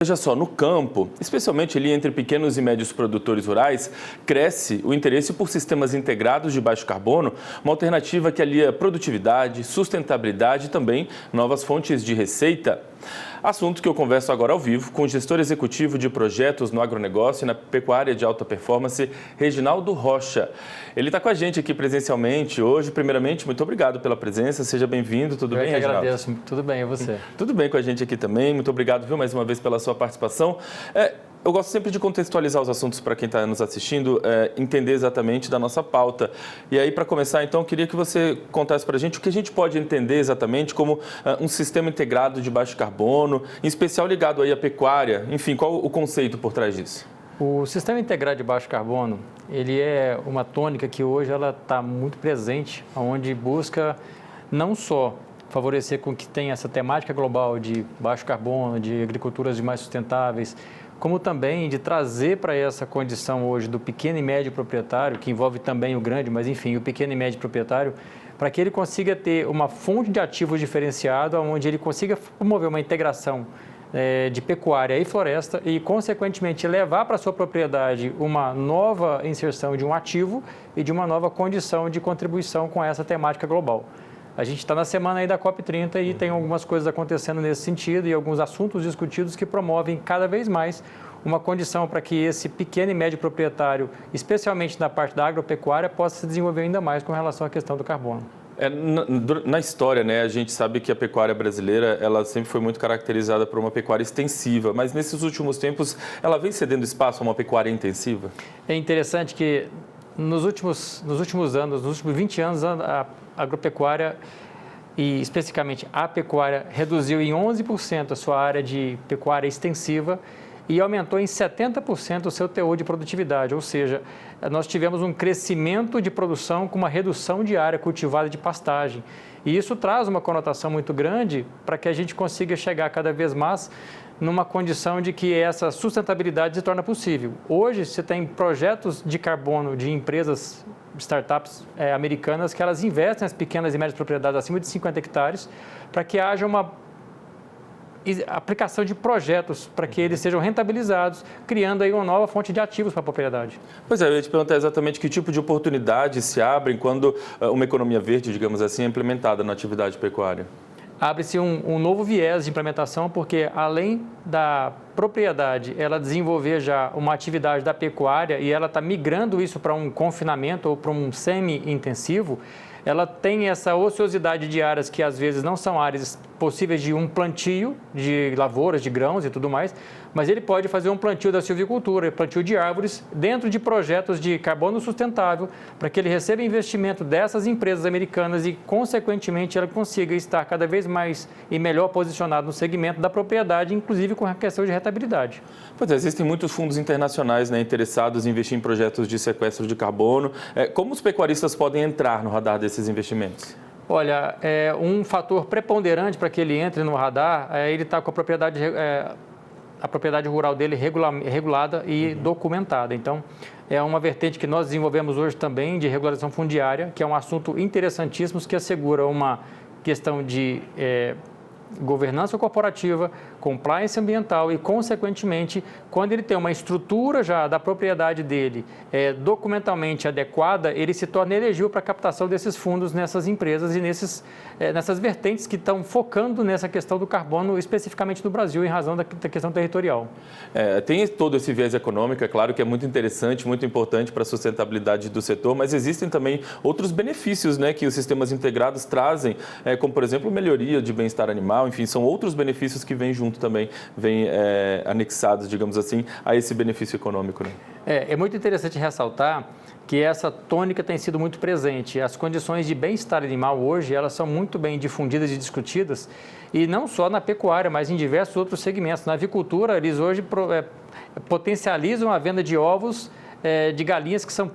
Veja só, no campo, especialmente ali entre pequenos e médios produtores rurais, cresce o interesse por sistemas integrados de baixo carbono, uma alternativa que alia produtividade, sustentabilidade e também novas fontes de receita. Assunto que eu converso agora ao vivo com o gestor executivo de projetos no agronegócio e na pecuária de alta performance, Reginaldo Rocha. Ele está com a gente aqui presencialmente hoje. Primeiramente, muito obrigado pela presença. Seja bem-vindo. Tudo bem, Reginaldo? Eu que agradeço. Tudo bem, e você? Tudo bem com a gente aqui também. Muito obrigado, viu, mais uma vez pela sua participação. Eu gosto sempre de contextualizar os assuntos para quem está nos assistindo, entender exatamente da nossa pauta. E aí, para começar, então, eu queria que você contasse para a gente o que a gente pode entender exatamente como um sistema integrado de baixo carbono, em especial ligado aí à pecuária. Enfim, qual o conceito por trás disso? O sistema integrado de baixo carbono, ele é uma tônica que hoje ela está muito presente, onde busca não só favorecer com que tenha essa temática global de baixo carbono, de agriculturas mais sustentáveis, como também de trazer para essa condição hoje do pequeno e médio proprietário, que envolve também o grande, mas enfim, o pequeno e médio proprietário, para que ele consiga ter uma fonte de ativos diferenciado, onde ele consiga promover uma integração de pecuária e floresta e, consequentemente, levar para a sua propriedade uma nova inserção de um ativo e de uma nova condição de contribuição com essa temática global. A gente está na semana aí da COP30 e tem algumas coisas acontecendo nesse sentido e alguns assuntos discutidos que promovem cada vez mais uma condição para que esse pequeno e médio proprietário, especialmente na parte da agropecuária, possa se desenvolver ainda mais com relação à questão do carbono. Na história, né, a gente sabe que a pecuária brasileira ela sempre foi muito caracterizada por uma pecuária extensiva, mas nesses últimos tempos ela vem cedendo espaço a uma pecuária intensiva? É interessante que nos últimos anos, nos últimos 20 anos, a agropecuária e especificamente a pecuária reduziu em 11% a sua área de pecuária extensiva e aumentou em 70% o seu teor de produtividade, ou seja, nós tivemos um crescimento de produção com uma redução de área cultivada de pastagem. E isso traz uma conotação muito grande para que a gente consiga chegar cada vez mais numa condição de que essa sustentabilidade se torna possível. Hoje, você tem projetos de carbono de empresas, startups americanas, que elas investem nas pequenas e médias propriedades acima de 50 hectares para que haja uma aplicação de projetos para que eles sejam rentabilizados, criando aí uma nova fonte de ativos para a propriedade. Pois eu ia te perguntar exatamente que tipo de oportunidades se abrem quando uma economia verde, digamos assim, é implementada na atividade pecuária. Abre-se um novo viés de implementação, porque além da propriedade, ela desenvolver já uma atividade da pecuária e ela está migrando isso para um confinamento ou para um semi-intensivo, ela tem essa ociosidade de áreas que às vezes não são áreas possíveis de um plantio de lavouras, de grãos e tudo mais, mas ele pode fazer um plantio da silvicultura, plantio de árvores, dentro de projetos de carbono sustentável, para que ele receba investimento dessas empresas americanas e, consequentemente, ela consiga estar cada vez mais e melhor posicionado no segmento da propriedade, inclusive com a questão de rentabilidade. Pois é, existem muitos fundos internacionais, né, interessados em investir em projetos de sequestro de carbono. Como os pecuaristas podem entrar no radar desses investimentos? Olha, um fator preponderante para que ele entre no radar é ele estar com a propriedade rural dele regulada e documentada. Então, é uma vertente que nós desenvolvemos hoje também de regularização fundiária, que é um assunto interessantíssimo que assegura uma questão de governança corporativa, compliance ambiental e, consequentemente, quando ele tem uma estrutura já da propriedade dele documentalmente adequada, ele se torna elegível para a captação desses fundos nessas empresas e nessas vertentes que estão focando nessa questão do carbono, especificamente no Brasil, em razão da questão territorial. Tem todo esse viés econômico, é claro que é muito interessante, muito importante para a sustentabilidade do setor, mas existem também outros benefícios, né, que os sistemas integrados trazem, como, por exemplo, melhoria de bem-estar animal, enfim, são outros benefícios que vêm junto também, vêm anexados, digamos assim, a esse benefício econômico. Né? É muito interessante ressaltar que essa tônica tem sido muito presente. As condições de bem-estar animal hoje, elas são muito bem difundidas e discutidas, e não só na pecuária, mas em diversos outros segmentos. Na avicultura, eles hoje potencializam a venda de ovos de galinhas que são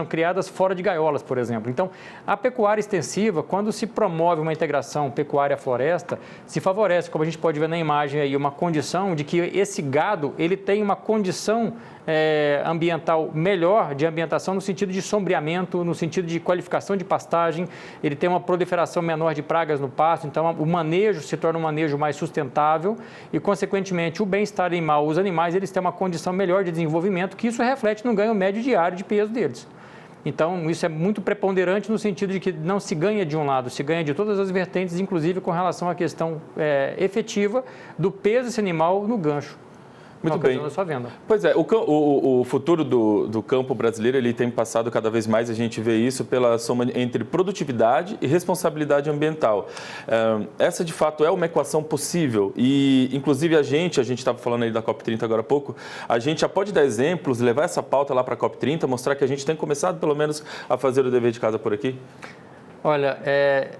criadas fora de gaiolas, por exemplo. Então, a pecuária extensiva, quando se promove uma integração pecuária-floresta, se favorece, como a gente pode ver na imagem aí, uma condição de que esse gado ele tem uma condição ambiental melhor, de ambientação no sentido de sombreamento, no sentido de qualificação de pastagem, ele tem uma proliferação menor de pragas no pasto, então o manejo se torna um manejo mais sustentável e, consequentemente, o bem-estar animal, os animais, eles têm uma condição melhor de desenvolvimento, que isso reflete no ganho médio diário de peso deles. Então, isso é muito preponderante no sentido de que não se ganha de um lado, se ganha de todas as vertentes, inclusive com relação à questão efetiva do peso desse animal no gancho. Muito bem. Da sua venda. Pois é, o futuro do campo brasileiro, ele tem passado cada vez mais, a gente vê isso pela soma entre produtividade e responsabilidade ambiental. Essa, de fato, é uma equação possível e, inclusive, a gente estava falando aí da COP30 agora há pouco, a gente já pode dar exemplos, levar essa pauta lá para a COP30, mostrar que a gente tem começado, pelo menos, a fazer o dever de casa por aqui? Olha, é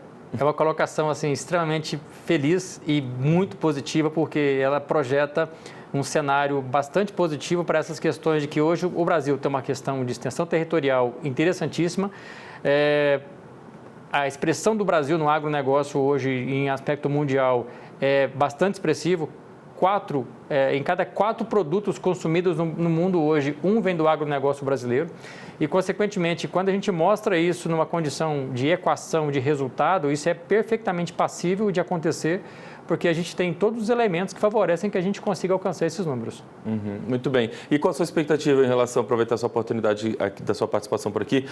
uma colocação assim, extremamente feliz e muito positiva, porque ela projeta um cenário bastante positivo para essas questões de que hoje o Brasil tem uma questão de extensão territorial interessantíssima. A expressão do Brasil no agronegócio hoje, em aspecto mundial, é bastante expressivo. Em cada 4 produtos consumidos no mundo hoje, um vem do agronegócio brasileiro. E, consequentemente, quando a gente mostra isso numa condição de equação de resultado, isso é perfeitamente passível de acontecer, porque a gente tem todos os elementos que favorecem que a gente consiga alcançar esses números. Muito bem. E qual a sua expectativa em relação a aproveitar a sua oportunidade da sua participação por aqui,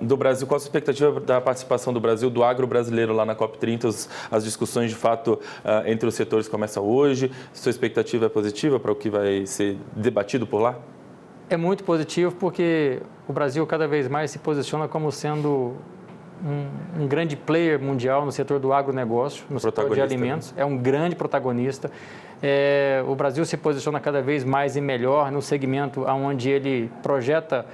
do Brasil? Qual a sua expectativa da participação do Brasil, do agro brasileiro lá na COP30? As discussões, de fato, entre os setores começam hoje. Sua expectativa é positiva para o que vai ser debatido por lá? É muito positivo porque o Brasil cada vez mais se posiciona como sendo um grande player mundial no setor do agronegócio, no setor de alimentos. É um grande protagonista. O Brasil se posiciona cada vez mais e melhor no segmento onde ele projeta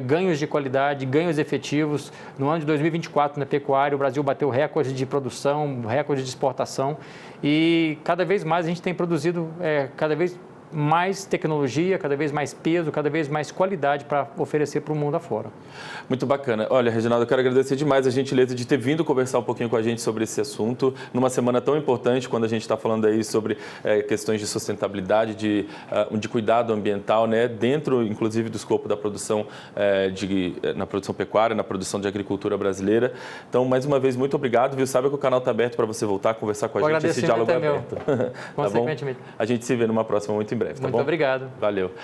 ganhos de qualidade, ganhos efetivos. No ano de 2024, na pecuária, o Brasil bateu recorde de produção, recorde de exportação. E cada vez mais a gente tem produzido cada vez mais tecnologia, cada vez mais peso, cada vez mais qualidade para oferecer para o mundo afora. Muito bacana. Olha, Reginaldo, eu quero agradecer demais a gentileza de ter vindo conversar um pouquinho com a gente sobre esse assunto, numa semana tão importante, quando a gente está falando aí sobre questões de sustentabilidade, de cuidado ambiental, né, dentro, inclusive, do escopo da produção, na produção pecuária, na produção de agricultura brasileira. Então, mais uma vez, muito obrigado, viu? Sabe que o canal está aberto para você voltar a conversar com a gente, esse diálogo é aberto. Tá bom? A gente se vê numa próxima muito em breve, tá bom? Muito obrigado. Valeu.